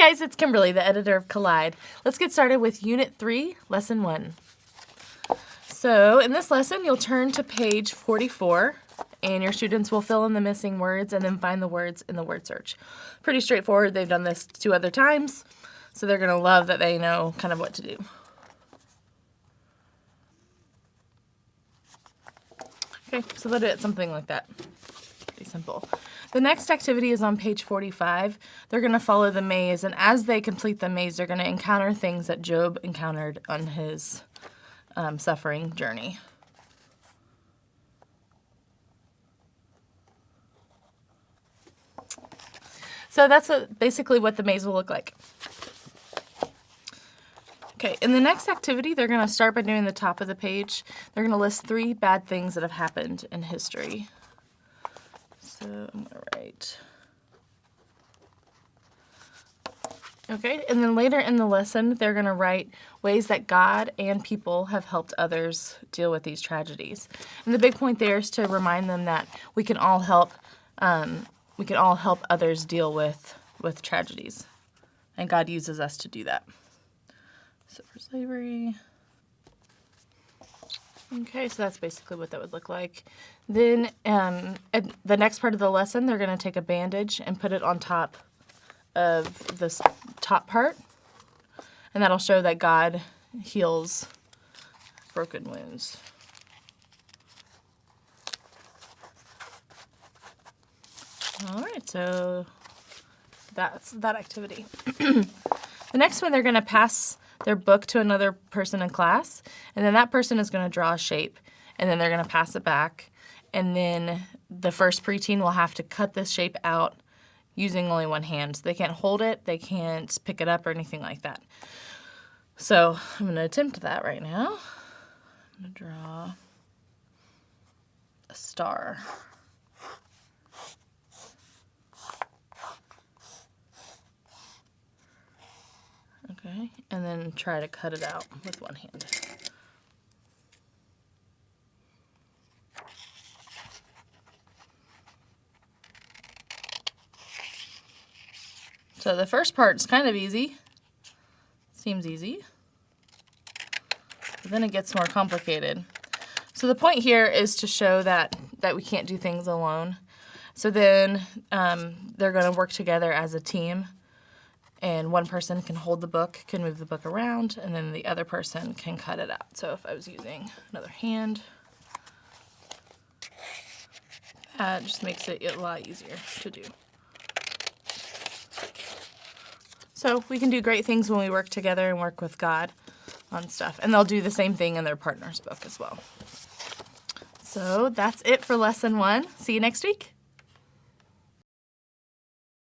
guys, it's Kimberly, the editor of Collide. Let's get started with Unit 3, Lesson 1. So in this lesson, you'll turn to page 44, and your students will fill in the missing words and then find the words in the word search. Pretty straightforward. They've done this 2 other times, so they're going to love that they know kind of what to do. Okay, so they'll do it something like that. Pretty simple. The next activity is on page 45. They're going to follow the maze, and as they complete the maze, they're going to encounter things that Job encountered on his suffering journey. So that's basically what the maze will look like. Okay, in the next activity, they're going to start by doing the top of the page. They're going to list 3 bad things that have happened in history. So I'm going to write. Okay, and then later in the lesson, they're going to write ways that God and people have helped others deal with these tragedies. And the big point there is to remind them that we can all help others deal with tragedies, and God uses us to do that. So for slavery. Okay, so that's basically what that would look like. Then at the next part of the lesson, they're going to take a bandage and put it on top of this top part, and that'll show that God heals broken wounds. All right, so that's that activity. The next one, they're going to pass their book to another person in class, and then that person is going to draw a shape, and then they're going to pass it back, and then the first preteen will have to cut this shape out using only one hand. So they can't hold it, they can't pick it up or anything like that. So I'm going to attempt that right now. I'm going to draw a star. Okay, and then try to cut it out with one hand. So the first part's kind of easy. Seems easy. But then it gets more complicated. So the point here is to show that we can't do things alone. So then they're going to work together as a team. And one person can hold the book, can move the book around, and then the other person can cut it out. So if I was using another hand, that just makes it a lot easier to do. So we can do great things when we work together and work with God on stuff. And they'll do the same thing in their partner's book as well. So that's it for lesson 1. See you next week.